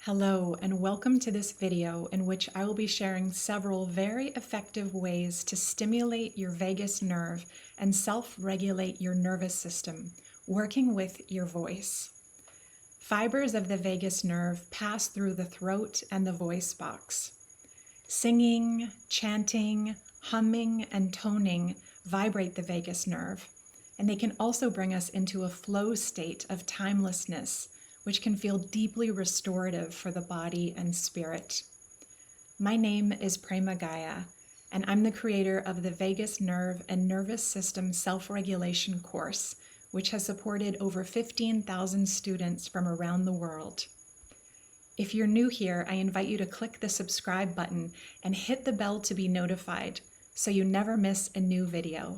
Hello and welcome to this video in which I will be sharing several very effective ways to stimulate your vagus nerve and self-regulate your nervous system, working with your voice. Fibers of the vagus nerve pass through the throat and the voice box. Singing, chanting, humming, and toning vibrate the vagus nerve, and they can also bring us into a flow state of timelessness, which can feel deeply restorative for the body and spirit. My name is Prema, and I'm the creator of the Vagus Nerve and Nervous System Self-Regulation course, which has supported over 15,000 students from around the world. If you're new here, I invite you to click the subscribe button and hit the bell to be notified so you never miss a new video.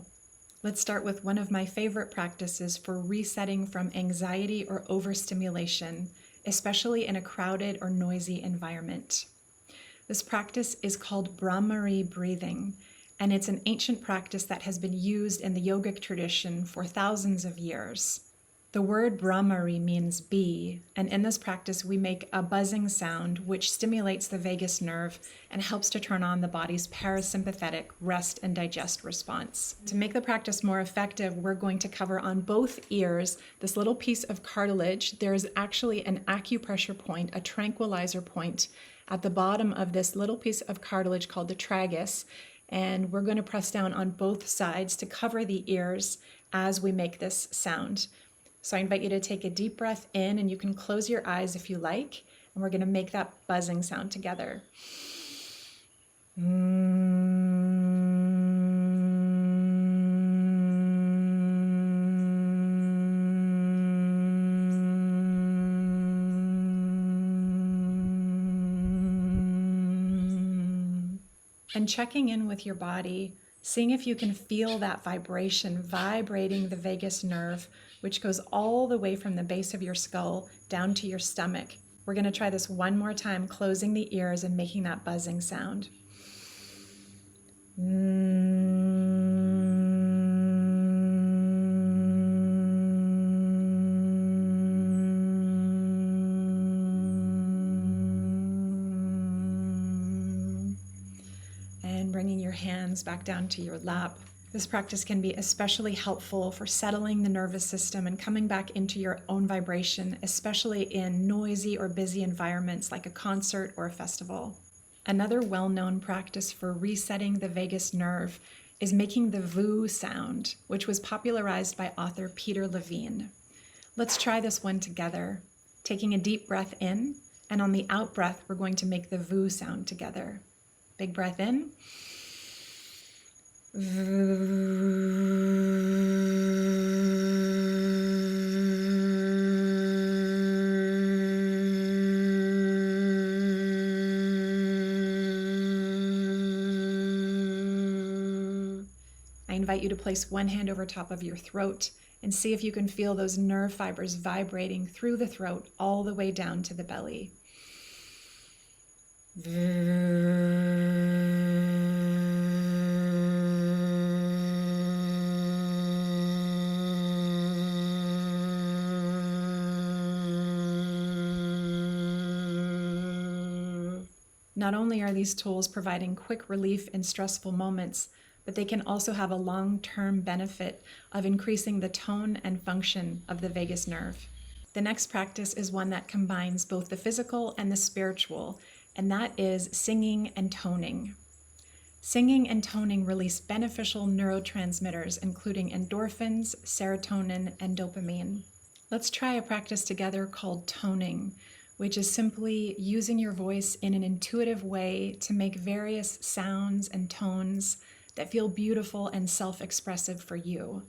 Let's start with one of my favorite practices for resetting from anxiety or overstimulation, especially in a crowded or noisy environment. This practice is called Bhramari breathing, and it's an ancient practice that has been used in the yogic tradition for thousands of years. The word Bhramari means bee, and in this practice we make a buzzing sound which stimulates the vagus nerve and helps to turn on the body's parasympathetic rest and digest response. To make the practice more effective, we're going to cover on both ears this little piece of cartilage. There is actually an acupressure point, a tranquilizer point at the bottom of this little piece of cartilage called the tragus, and we're going to press down on both sides to cover the ears as we make this sound. So I invite you to take a deep breath in, and you can close your eyes if you like, and we're going to make that buzzing sound together. And checking in with your body, seeing if you can feel that vibration vibrating the vagus nerve, which goes all the way from the base of your skull down to your stomach. We're going to try this one more time, closing the ears and making that buzzing sound. And bringing your hands back down to your lap. This practice can be especially helpful for settling the nervous system and coming back into your own vibration, especially in noisy or busy environments like a concert or a festival. Another well-known practice for resetting the vagus nerve is making the Voo sound, which was popularized by author Peter Levine. Let's try this one together, taking a deep breath in, and on the out breath, we're going to make the Voo sound together. Big breath in. I invite you to place one hand over top of your throat and see if you can feel those nerve fibers vibrating through the throat all the way down to the belly. Not only are these tools providing quick relief in stressful moments, but they can also have a long-term benefit of increasing the tone and function of the vagus nerve. The next practice is one that combines both the physical and the spiritual, and that is singing and toning. Singing and toning release beneficial neurotransmitters, including endorphins, serotonin, and dopamine. Let's try a practice together called toning, which is simply using your voice in an intuitive way to make various sounds and tones that feel beautiful and self-expressive for you.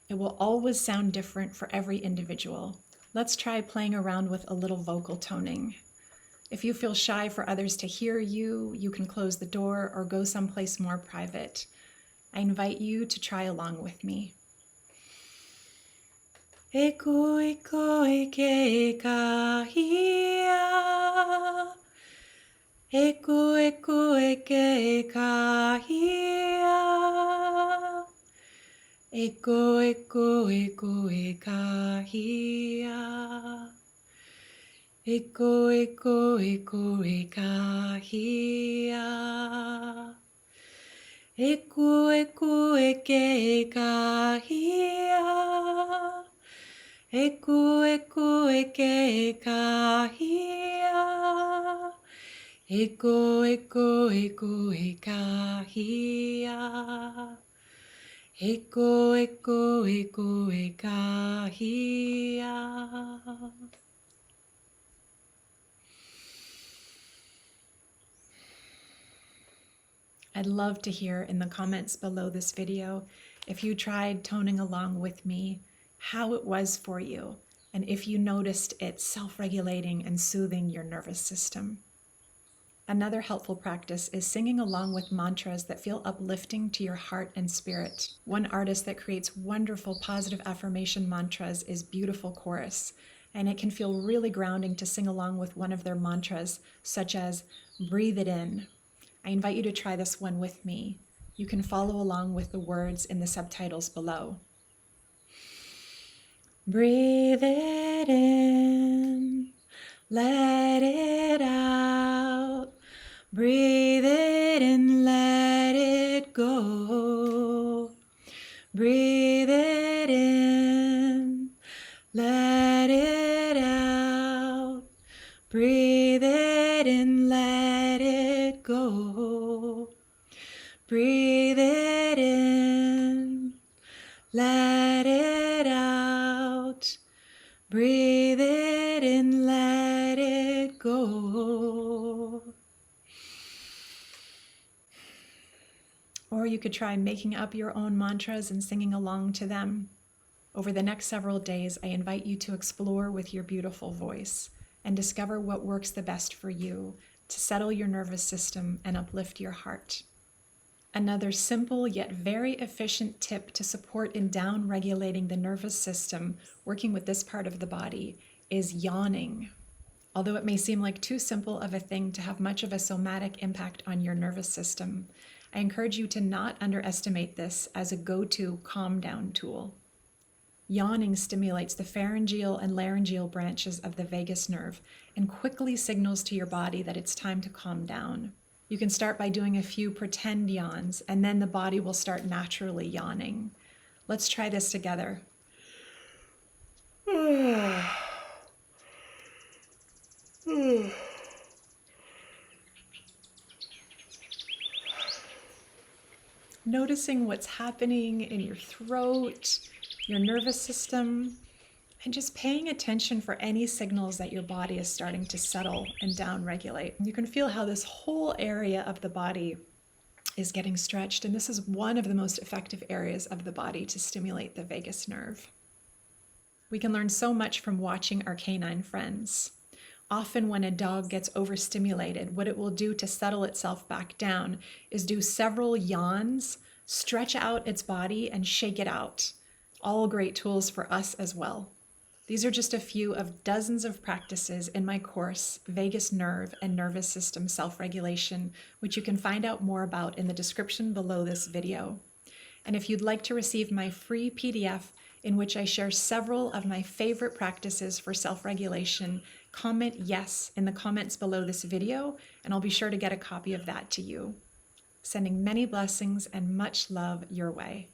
It will always sound different for every individual. Let's try playing around with a little vocal toning. If you feel shy for others to hear you, you can close the door or go someplace more private. I invite you to try along with me. Eku eku eke kahia. Eku eku eke kahia. Eku eku eku kahia. Eko, eko, eko, ekahia. Eku, eku, eke, ekahia. Eku, eku, eke, ekahia. Eko, eko, eko, ekahia. Eko, eko, eko, ekahia. I'd love to hear in the comments below this video if you tried toning along with me, how it was for you, and if you noticed it self-regulating and soothing your nervous system. Another helpful practice is singing along with mantras that feel uplifting to your heart and spirit. One artist that creates wonderful positive affirmation mantras is Beautiful Chorus, and it can feel really grounding to sing along with one of their mantras, such as breathe it in. I invite you to try this one with me. You can follow along with the words in the subtitles below. Breathe it in, let it out. Breathe it in, let it go. Breathe it in, let it out. Breathe it in, let it go. Breathe it in, let it out. Breathe it in, let it go. Or you could try making up your own mantras and singing along to them. Over the next several days, I invite you to explore with your beautiful voice and discover what works the best for you to settle your nervous system and uplift your heart. Another simple yet very efficient tip to support in down-regulating the nervous system, working with this part of the body, is yawning. Although it may seem like too simple of a thing to have much of a somatic impact on your nervous system, I encourage you to not underestimate this as a go-to calm down tool. Yawning stimulates the pharyngeal and laryngeal branches of the vagus nerve and quickly signals to your body that it's time to calm down. You can start by doing a few pretend yawns, and then the body will start naturally yawning. Let's try this together. Noticing what's happening in your throat, your nervous system, and just paying attention for any signals that your body is starting to settle and down-regulate. You can feel how this whole area of the body is getting stretched, and this is one of the most effective areas of the body to stimulate the vagus nerve. We can learn so much from watching our canine friends. Often when a dog gets overstimulated, what it will do to settle itself back down is do several yawns, stretch out its body, and shake it out. All great tools for us as well. These are just a few of dozens of practices in my course, Vagus Nerve and Nervous System Self-Regulation, which you can find out more about in the description below this video. And if you'd like to receive my free PDF in which I share several of my favorite practices for self-regulation, comment yes in the comments below this video, and I'll be sure to get a copy of that to you. Sending many blessings and much love your way.